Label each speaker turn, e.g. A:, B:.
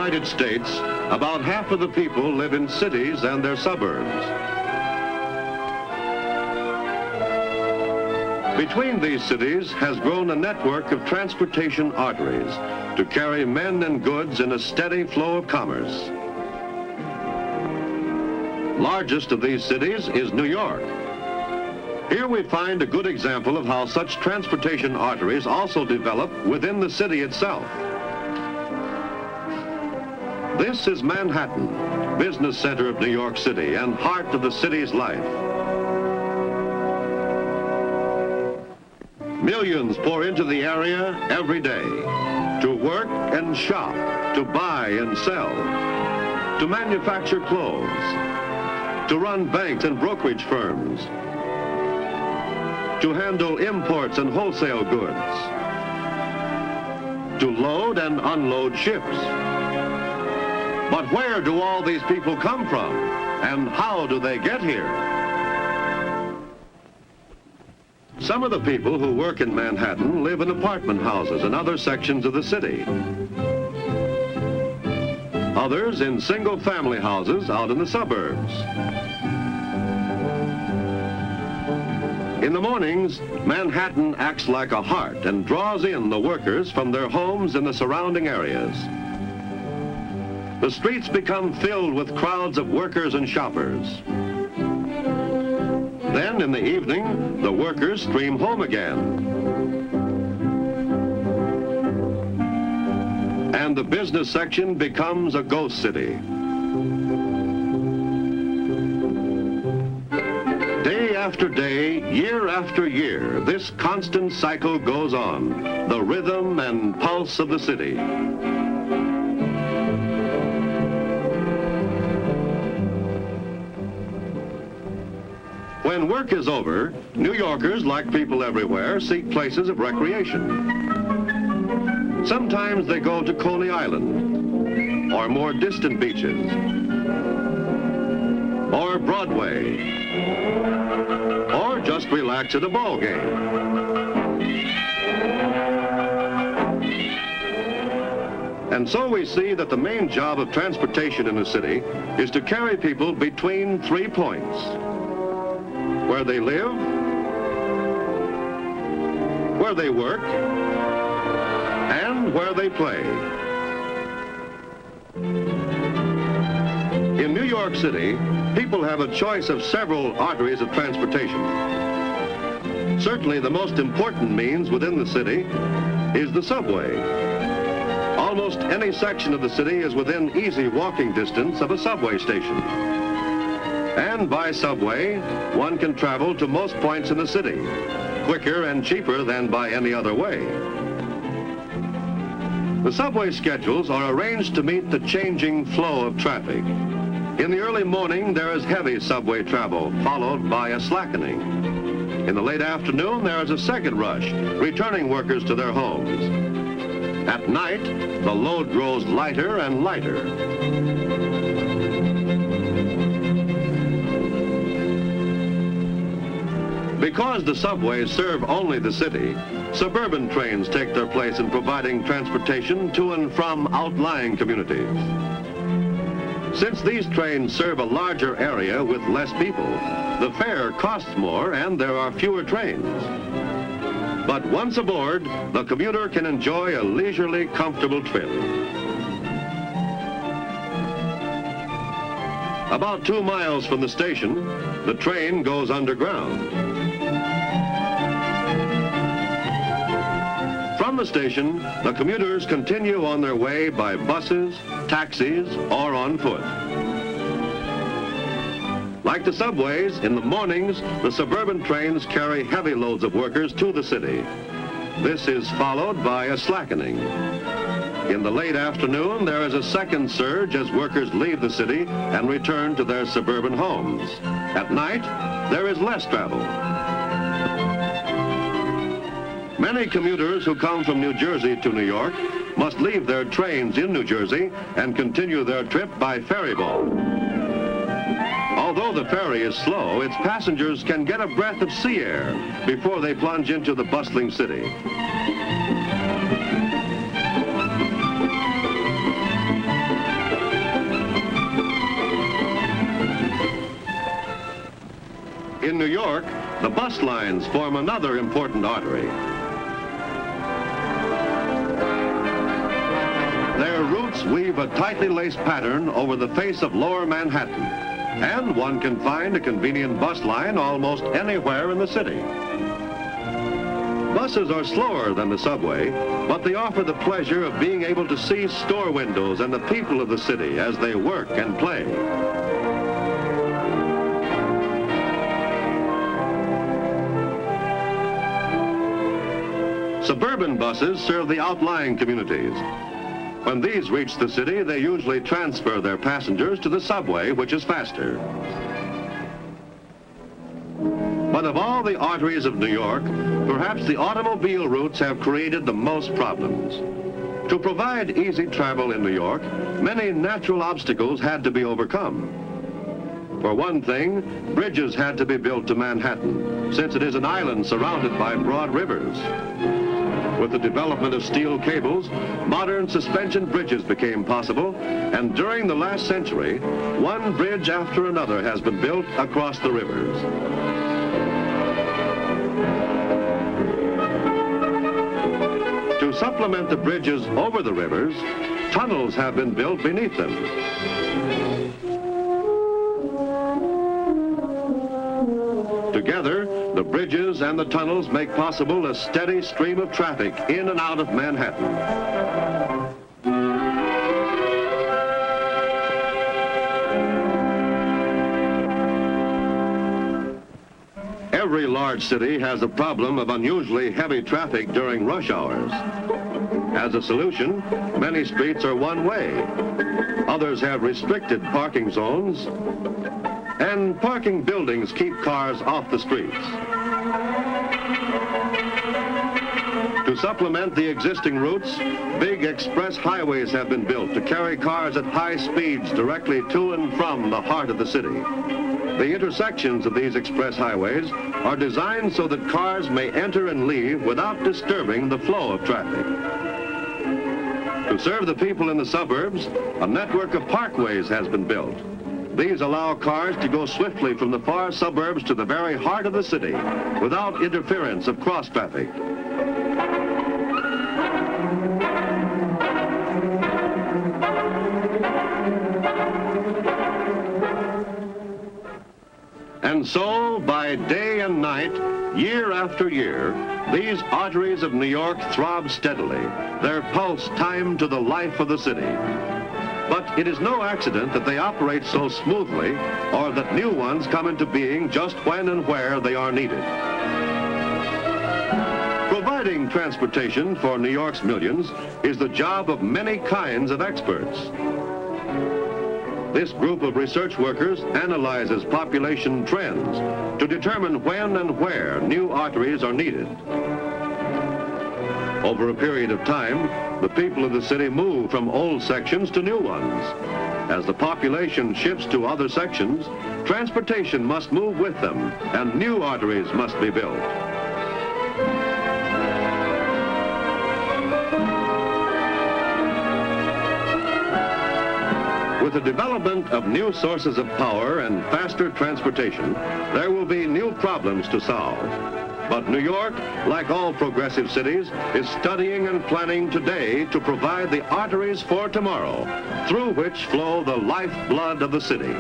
A: United States, about half of the people live in cities and their suburbs. Between these cities has grown a network of transportation arteries to carry men and goods in a steady flow of commerce. Largest of these cities is New York. Here we find a good example of how such transportation arteries also develop within the city itself. This is Manhattan, business center of New York City and heart of the city's life. Millions pour into the area every day to work and shop, to buy and sell, to manufacture clothes, to run banks and brokerage firms, to handle imports and wholesale goods, to load and unload ships. But where do all these people come from, and how do they get here? Some of the people who work in Manhattan live in apartment houses and other sections of the city. Others in single-family houses out in the suburbs. In the mornings, Manhattan acts like a heart and draws in the workers from their homes in the surrounding areas. The streets become filled with crowds of workers and shoppers. Then, in the evening, the workers stream home again. And the business section becomes a ghost city. Day after day, year after year, this constant cycle goes on, the rhythm and pulse of the city. When work is over, New Yorkers, like people everywhere, seek places of recreation. Sometimes they go to Coney Island, or more distant beaches, or Broadway, or just relax at a ball game. And so we see that the main job of transportation in the city is to carry people between 3 points: where they live, where they work, and where they play. In New York City, people have a choice of several arteries of transportation. Certainly the most important means within the city is the subway. Almost any section of the city is within easy walking distance of a subway station. And by subway, one can travel to most points in the city, quicker and cheaper than by any other way. The subway schedules are arranged to meet the changing flow of traffic. In the early morning, there is heavy subway travel, followed by a slackening. In the late afternoon, there is a second rush, returning workers to their homes. At night, the load grows lighter and lighter. Because the subways serve only the city, suburban trains take their place in providing transportation to and from outlying communities. Since these trains serve a larger area with less people, the fare costs more and there are fewer trains. But once aboard, the commuter can enjoy a leisurely, comfortable trip. About 2 miles from the station, the train goes underground. From the station, the commuters continue on their way by buses, taxis, or on foot. Like the subways, in the mornings, the suburban trains carry heavy loads of workers to the city. This is followed by a slackening. In the late afternoon, there is a second surge as workers leave the city and return to their suburban homes. At night, there is less travel. Many commuters who come from New Jersey to New York must leave their trains in New Jersey and continue their trip by ferry boat. Although the ferry is slow, its passengers can get a breath of sea air before they plunge into the bustling city. In New York, the bus lines form another important artery. Their routes weave a tightly laced pattern over the face of lower Manhattan, and one can find a convenient bus line almost anywhere in the city. Buses are slower than the subway, but they offer the pleasure of being able to see store windows and the people of the city as they work and play. Suburban buses serve the outlying communities. When these reach the city, they usually transfer their passengers to the subway, which is faster. But of all the arteries of New York, perhaps the automobile routes have created the most problems. To provide easy travel in New York, many natural obstacles had to be overcome. For one thing, bridges had to be built to Manhattan, since it is an island surrounded by broad rivers. With the development of steel cables, modern suspension bridges became possible, and during the last century, one bridge after another has been built across the rivers. To supplement the bridges over the rivers, tunnels have been built beneath them. Together, the bridges and the tunnels make possible a steady stream of traffic in and out of Manhattan. Every large city has a problem of unusually heavy traffic during rush hours. As a solution, many streets are one way. Others have restricted parking zones, and parking buildings keep cars off the streets. To supplement the existing routes, big express highways have been built to carry cars at high speeds directly to and from the heart of the city. The intersections of these express highways are designed so that cars may enter and leave without disturbing the flow of traffic. To serve the people in the suburbs, a network of parkways has been built. These allow cars to go swiftly from the far suburbs to the very heart of the city without interference of cross traffic. And so, by day and night, year after year, these arteries of New York throb steadily, their pulse timed to the life of the city. But it is no accident that they operate so smoothly, or that new ones come into being just when and where they are needed. Providing transportation for New York's millions is the job of many kinds of experts. This group of research workers analyzes population trends to determine when and where new arteries are needed. Over a period of time, the people of the city move from old sections to new ones. As the population shifts to other sections, transportation must move with them, and new arteries must be built. With the development of new sources of power and faster transportation, there will be new problems to solve. But New York, like all progressive cities, is studying and planning today to provide the arteries for tomorrow, through which flow the lifeblood of the city.